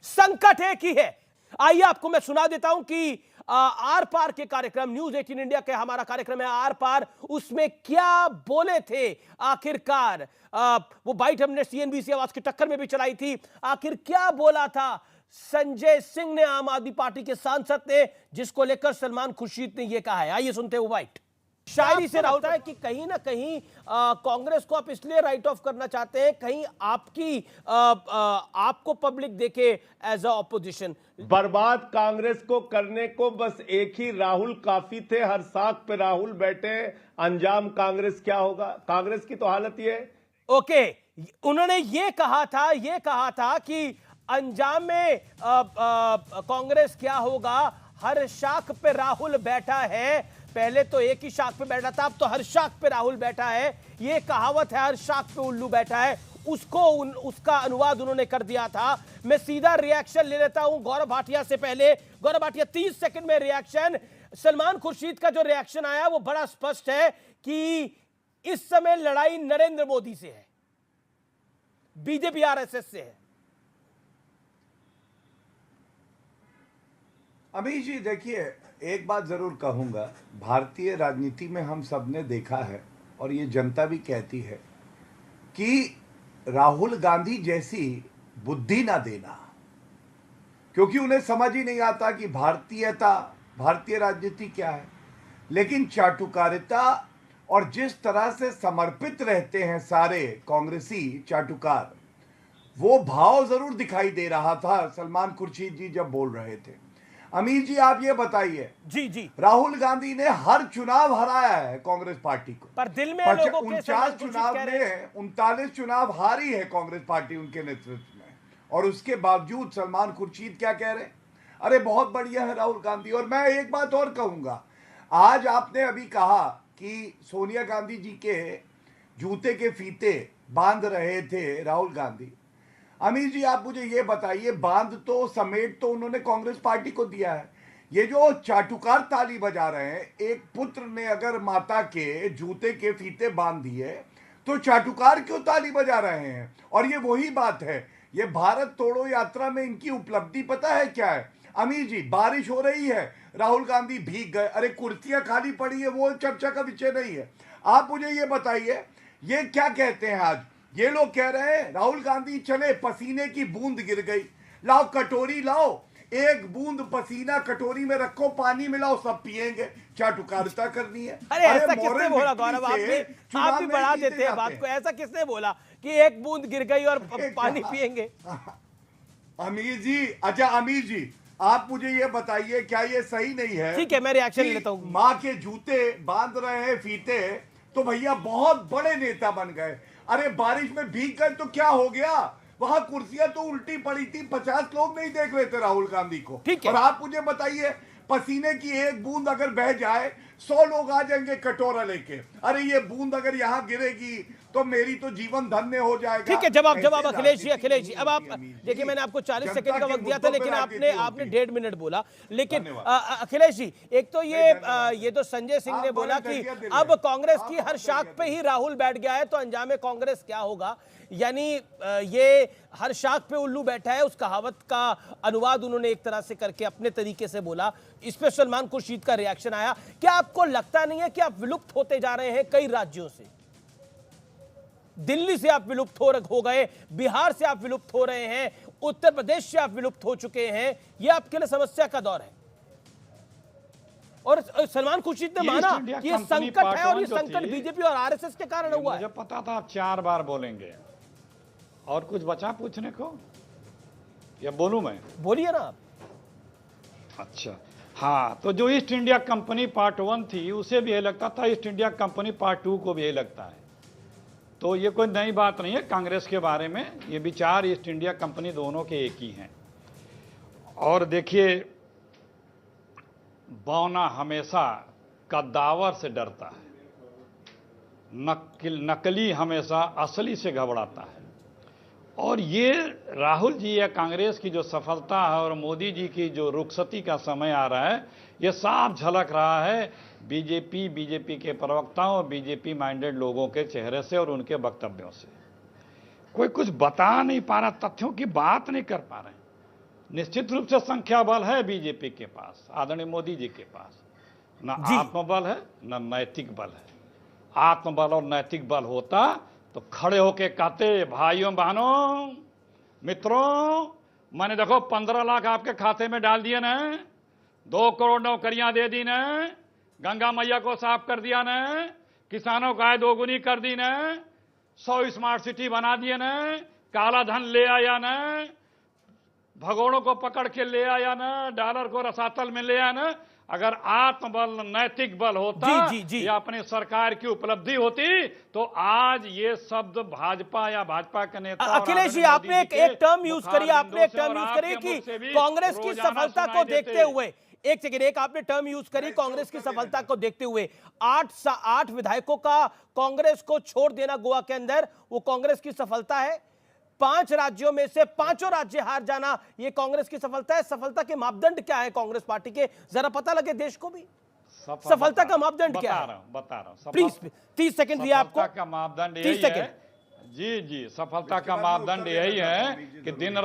संकट एक ही है। आइए आपको मैं सुना देता हूं कि आर पार के कार्यक्रम, न्यूज 18 इंडिया के हमारा कार्यक्रम है आर पार, उसमें क्या बोले थे आखिरकार। वो बाइट हमने सीएनबीसी आवाज की टक्कर में भी चलाई थी। आखिर क्या बोला था संजय सिंह ने, आम आदमी पार्टी के सांसद ने, जिसको लेकर सलमान खुर्शीद ने यह कहा है। आइए सुनते हैं वो बाइट। शायरी से रहता है कि कहीं ना कहीं कांग्रेस को आप इसलिए राइट ऑफ करना चाहते हैं, कहीं आपको पब्लिक देखे एज अ ऑपोजिशन। बर्बाद कांग्रेस को करने को बस एक ही राहुल काफी थे। हर साख पे राहुल बैठे, अंजाम कांग्रेस क्या होगा। कांग्रेस की तो हालत ये है। ओके, उन्होंने ये कहा था कि अंजाम में कांग्रेस क्या होगा, हर शाख पे राहुल बैठा है। पहले तो एक ही शाख पे बैठा था, अब तो हर शाख पे राहुल बैठा है। ये कहावत है, हर शाख पे उल्लू बैठा है, उसका अनुवाद उन्होंने कर दिया था। मैं सीधा रिएक्शन ले लेता हूं गौरव भाटिया से। पहले गौरव भाटिया, 30 सेकंड में रिएक्शन। सलमान खुर्शीद का जो रिएक्शन आया वो बड़ा स्पष्ट है कि इस समय लड़ाई नरेंद्र मोदी से है, बीजेपी आरएसएस से है। अमीश जी देखिए, एक बात जरूर कहूंगा, भारतीय राजनीति में हम सबने देखा है और ये जनता भी कहती है कि राहुल गांधी जैसी बुद्धि ना देना, क्योंकि उन्हें समझ ही नहीं आता कि भारतीयता, भारतीय राजनीति क्या है। लेकिन चाटुकारिता और जिस तरह से समर्पित रहते हैं सारे कांग्रेसी चाटुकार, वो भाव जरूर दिखाई दे रहा था सलमान खुर्शीद जी जब बोल रहे थे। अमीर जी आप ये बताइए, जी राहुल गांधी ने हर चुनाव हराया है कांग्रेस पार्टी को, पर दिल में लोगों के 49 चुनाव में 39 चुनाव हारी है कांग्रेस पार्टी उनके नेतृत्व में। और उसके बावजूद सलमान खुर्शीद क्या कह रहे हैं, अरे बहुत बढ़िया है राहुल गांधी। और मैं एक बात और कहूंगा, आज आपने अभी कहा कि सोनिया गांधी जी के जूते के फीते बांध रहे थे राहुल गांधी। अमीर जी आप मुझे ये बताइए, बांध तो समेट तो उन्होंने कांग्रेस पार्टी को दिया है। ये जो चाटुकार ताली बजा रहे हैं, एक पुत्र ने अगर माता के जूते के फीते बांध दिए तो चाटुकार क्यों ताली बजा रहे हैं। और ये वही बात है, ये भारत तोड़ो यात्रा में इनकी उपलब्धि पता है क्या है अमीर जी, बारिश हो रही है, राहुल गांधी भीग गए, अरे कुर्सियां खाली पड़ी है, वो चर्चा का विषय नहीं है। आप मुझे ये बताइए, ये क्या कहते हैं आज ये लोग कह रहे हैं राहुल गांधी चले, पसीने की बूंद गिर गई, लाओ कटोरी लाओ, एक बूंद पसीना कटोरी में रखो, पानी मिलाओ, सब पिएंगे। चाटुकारिता करनी है। अरे ऐसा किसने बोला गौरव, आप भी बढ़ा देते हैं बात को। ऐसा किसने बोला कि एक बूंद गिर गई और पानी पिएंगे। अमीर जी, अच्छा अमीर जी आप मुझे ये बताइए, क्या ये सही नहीं है? ठीक है, मैं रिएक्शन लेता हूं। माँ के जूते बांध रहे हैं फीते तो भैया बहुत बड़े नेता बन गए। अरे बारिश में भीग गए तो क्या हो गया, वहां कुर्सियां तो उल्टी पड़ी थी, 50 लोग नहीं देख रहे थे राहुल गांधी को। और आप मुझे बताइए, पसीने की एक बूंद अगर बह जाए 100 लोग आ जाएंगे कटोरा लेके, अरे ये बूंद अगर यहां गिरेगी तो मेरी तो जीवन धन्य हो जाएगा। ठीक है, जवाब अखिलेश जी, अब आप देखिए, मैंने आपको 40 सेकंड का वक्त दिया था, लेकिन आपने 1.5 मिनट बोला। लेकिन अखिलेश जी, एक तो ये तो संजय सिंह ने बोला कि अब कांग्रेस की हर शाख पे ही राहुल बैठ गया है तो अंजाम कांग्रेस क्या होगा, यानी ये हर शाख पे उल्लू बैठा है। उस कहावत का अनुवाद उन्होंने एक तरह से करके अपने तरीके से बोला। इस पे सलमान खुर्शीद का रिएक्शन आया। क्या आपको लगता नहीं है कि आप विलुप्त होते जा रहे हैं कई राज्यों से? दिल्ली से आप विलुप्त हो गए, बिहार से आप विलुप्त हो रहे हैं, उत्तर प्रदेश से आप विलुप्त हो चुके हैं। यह आपके लिए समस्या का दौर है। और सलमान खुर्शीद ने माना कि यह संकट है और यह संकट बीजेपी और आरएसएस के कारण हुआ है। मुझे पता था आप 4 बार बोलेंगे। और कुछ बचा पूछने को या बोलूं मैं? बोलिए ना आप। अच्छा हाँ, तो जो ईस्ट इंडिया कंपनी पार्ट 1 थी उसे भी यही लगता था, ईस्ट इंडिया कंपनी पार्ट 2 को भी यही लगता है। तो ये कोई नई बात नहीं है कांग्रेस के बारे में, ये विचार ईस्ट इंडिया कंपनी दोनों के एक ही हैं। और देखिए, बौना हमेशा कद्दावर से डरता है, नकली हमेशा असली से घबराता है। और ये राहुल जी या कांग्रेस की जो सफलता है और मोदी जी की जो रुखसती का समय आ रहा है, ये साफ झलक रहा है बीजेपी के प्रवक्ताओं और बीजेपी माइंडेड लोगों के चेहरे से और उनके वक्तव्यों से। कोई कुछ बता नहीं पा रहा, तथ्यों की बात नहीं कर पा रहे। निश्चित रूप से संख्या बल है बीजेपी के पास, आदरणीय मोदी जी के पास। न आत्मबल है न नैतिक बल है। आत्मबल और नैतिक बल होता तो खड़े होके कहते, भाइयों बहनों मित्रों, मैंने देखो 15 लाख आपके खाते में डाल दिए ना, 2 करोड़ नौकरियां दे दी ना, गंगा मैया को साफ कर दिया ना, किसानों का आय 2 गुनी कर दी ना, 100 स्मार्ट सिटी बना दिए ना, काला धन ले आया ना, भगोड़ों को पकड़ के ले आया ना, डॉलर को रसातल में ले आया ना। अगर आत्मबल नैतिक बल होता या अपनी सरकार की उपलब्धि होती तो आज ये शब्द भाजपा या भाजपा के नेता अखिलेश जी, आपने एक टर्म यूज करी, आपने एक टर्म यूज करी कि कांग्रेस की सफलता को देखते हुए, एक सेकंड, एक आपने टर्म यूज करी कांग्रेस की सफलता को देखते हुए 8 विधायकों का कांग्रेस को छोड़ देना गोवा के अंदर, वो कांग्रेस की सफलता है। 5 राज्यों में से 5 राज्य हार जाना, ये कांग्रेस की सफलता है। सफलता के मापदंड क्या है कांग्रेस पार्टी के, जरा पता लगे देश को भी, सफलता का मापदंड क्या है? बता रहा हूं प्लीज, 30 सेकंड दिया आपको। सफलता का मापदंड यही है, जी, सफलता का मापदंड यही है कि दिन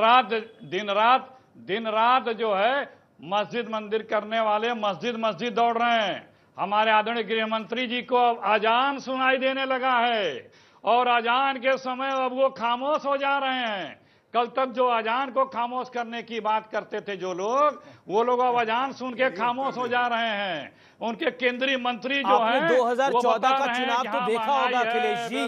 रात जो है मस्जिद मंदिर करने वाले मस्जिद दौड़ रहे हैं। हमारे आदरणीय गृह मंत्री जी को अब अजान सुनाई देने लगा है और अजान के समय अब वो खामोश हो जा रहे हैं। कल तक जो अजान को खामोश करने की बात करते थे जो लोग, वो लोग अब अजान सुन के खामोश हो जा रहे हैं। उनके केंद्रीय मंत्री जो हैं 2014 का चुनाव तो देखा होगा अखिलेश जी।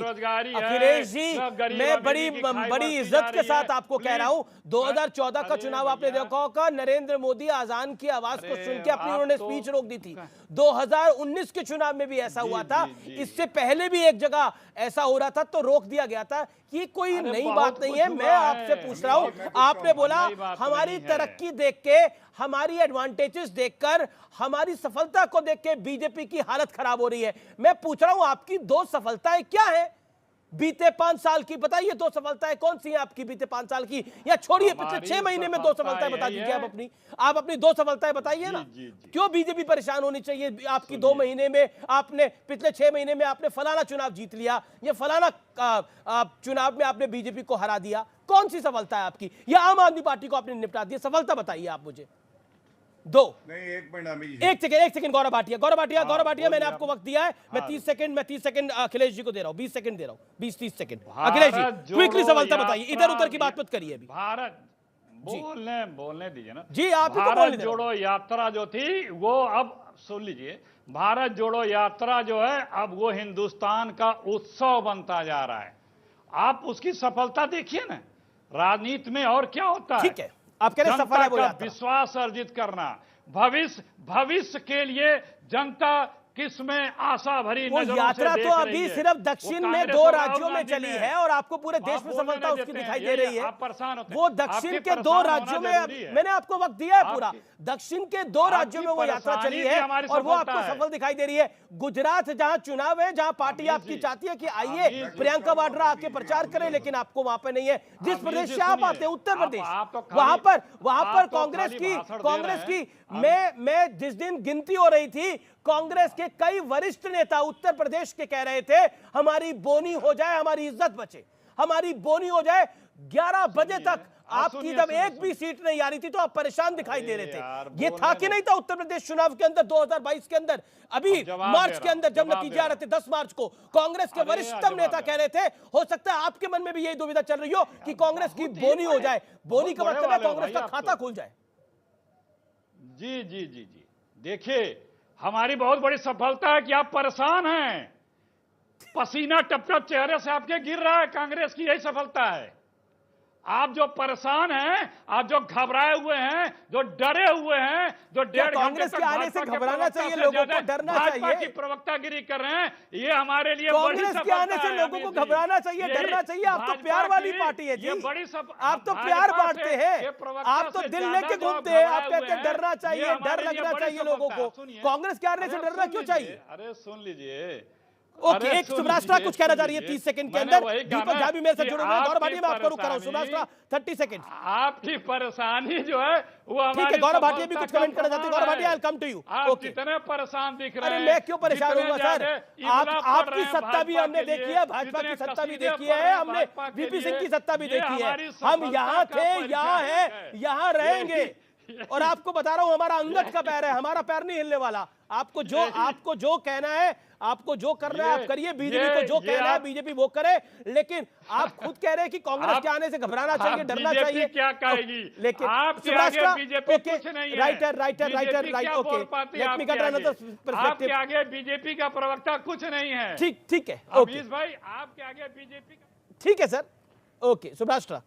अखिलेश जी, मैं बड़ी इज्जत के साथ आपको कह रहा हूं, 2014 का चुनाव आपने देखा होगा, नरेंद्र मोदी अजान की आवाज को सुन के अपनी उन्होंने स्पीच रोक दी थी। 2019 के चुनाव में भी ऐसा हुआ था, इससे पहले भी एक जगह ऐसा हो रहा था तो रोक दिया गया था। ये कोई नई बात नहीं है। मैं आपसे पूछ रहा हूं, आपने बोला हमारी तरक्की देख के, हमारी एडवांटेजेस देखकर, हमारी सफलता को देख के बीजेपी की हालत खराब हो रही है। मैं पूछ रहा हूं आपकी 2 सफलताएं क्या है बीते 5 साल की? बताइए 2 सफलताएं कौन सी हैं आपकी बीते 5 साल की, या छोड़िए पिछले 6 महीने में 2 सफलताएं बता दीजिए। आप अपनी 2 सफलताएं बताइए ना। क्यों बीजेपी परेशान होनी चाहिए? आपकी 2 महीने में, आपने पिछले 6 महीने में आपने फलाना चुनाव जीत लिया, ये फलाना चुनाव में आपने बीजेपी को हरा दिया, कौन सी सफलता है आपकी? या आम आदमी पार्टी को आपने निपटा दिया? सफलता बताइए आप मुझे। 2 नहीं, एक मिनट, एक सेकंड गौरव भाटिया, मैंने आपको वक्त दिया है। मैं 30 सेकंड अखिलेश जी को दे रहा हूं, 20 सेकंड दे रहा हूं, 20-30 सेकंड। अखिलेश जी क्विकली सफलता बताइए, इधर उधर की बात मत करिए अभी। भारत बोलने दीजिए ना जी। आप भारत जोड़ो यात्रा जो थी वो अब सुन लीजिए, भारत जोड़ो यात्रा जो है अब वो हिंदुस्तान का उत्सव बनता जा रहा है। आप उसकी सफलता देखिए ना, राजनीति में और क्या होता है। ठीक है, आप कह रहे सफल है वो यात्रा। विश्वास अर्जित करना, भविष्य के लिए जनता किसमें आशा भरी वो नजरों यात्रा से देख तो अभी रही है। सिर्फ दक्षिण में 2 राज्यों में चली है और आपको पूरे देश में सफलता उसकी दिखाई दे रही है। वो दक्षिण के 2 राज्यों में, मैंने आपको वक्त दिया है पूरा, दक्षिण के 2 राज्यों में वो यात्रा चली है और वो आपको सफल दिखाई दे रही है। गुजरात जहां चुनाव है, जहां पार्टी आपकी चाहती है कि आइए प्रियंका वाड्रा आके प्रचार करें, लेकिन आपको वहां पे नहीं है। जिस प्रदेश से आप आते हैं, उत्तर प्रदेश, वहां पर कांग्रेस की मैं जिस दिन गिनती हो रही थी, कांग्रेस के कई वरिष्ठ नेता उत्तर प्रदेश के कह रहे थे हमारी बोनी हो जाए, हमारी इज्जत बचे, हमारी बोनी हो जाए। 11 बजे तक आपकी जब एक भी सीट नहीं आ रही थी तो आप परेशान दिखाई दे रहे थे। ये था कि नहीं था उत्तर प्रदेश चुनाव के अंदर 2022 के अंदर, अभी मार्च के अंदर जब नतीजे आ रहे थे 10 मार्च को, कांग्रेस के वरिष्ठतम नेता कह रहे थे हो सकता है आपके मन में भी यही दुविधा चल रही हो कि कांग्रेस की बोनी हो जाए। बोनी का मतलब है कांग्रेस का खाता खुल जाए। जी, देखिए हमारी बहुत बड़ी सफलता है कि आप परेशान हैं, पसीना टप टप चेहरे से आपके गिर रहा है। कांग्रेस की यही सफलता है। आप जो परेशान हैं, आप जो घबराए हुए हैं, जो डरे हुए हैं, जो 1.5 घंटे तक आने से घबराना चाहिए, लोगों को डरना चाहिए। भाजपा की प्रवक्तागिरी कर रहे हैं, ये हमारे लिए बड़ी कांग्रेस के आने से लोगों को घबराना चाहिए, डरना चाहिए। आप तो प्यार वाली पार्टी है जी, आप तो प्यार बांटते हैं, आप तो दिल लेके घूमते हैं। आप कहते हैं डरना चाहिए, डर लगना चाहिए लोगों को। कांग्रेस के आने से डरना क्यों चाहिए? अरे सुन लीजिए, ओके, एक सुभ्राष्ट्रा कुछ कहना चाह रही है 30 सेकंड के अंदर। दीपक झा भी मेरे साथ जुड़े हुए हैं। गौरव भाटिया मैं आपका रुख कर रहा हूं। सुभ्राष्ट्रा 30 सेकंड। आपकी परेशानी जो है वो हमारी, ठीक है, गौरव भाटिया भी कुछ कमेंट करना चाहते हैं। Gaurav Bhatia, I will come to you. आप कितने परेशान दिख रहे हैं। अरे मैं क्यों परेशान होऊंगा सर, आपकी सत्ता भी हमने देखी है, भाजपा की सत्ता भी देखी है, हमने वीपी सिंह की सत्ता भी देखी है। हम यहाँ थे, यहाँ है, यहाँ रहेंगे। और आपको बता रहा हूं हमारा अंगद का पैर है, हमारा पैर नहीं हिलने वाला। आपको जो कहना है, आपको जो करना है आप करिए, बीजेपी को जो कहना है बीजेपी वो करे। लेकिन आप खुद कह रहे हैं कि कांग्रेस के आने से घबराना चाहिए, डरना चाहिए। क्या कहेगी? लेकिन आपके आगे बीजेपी कुछ नहीं है। Writer okay, let me get another perspective. आपके आगे बीजेपी का प्रवक्ता कुछ नहीं है। ठीक है, अमीश भाई, आपके आगे बीजेपी का, ठीक है सर। ओके, सुभ्राष्ट्रा।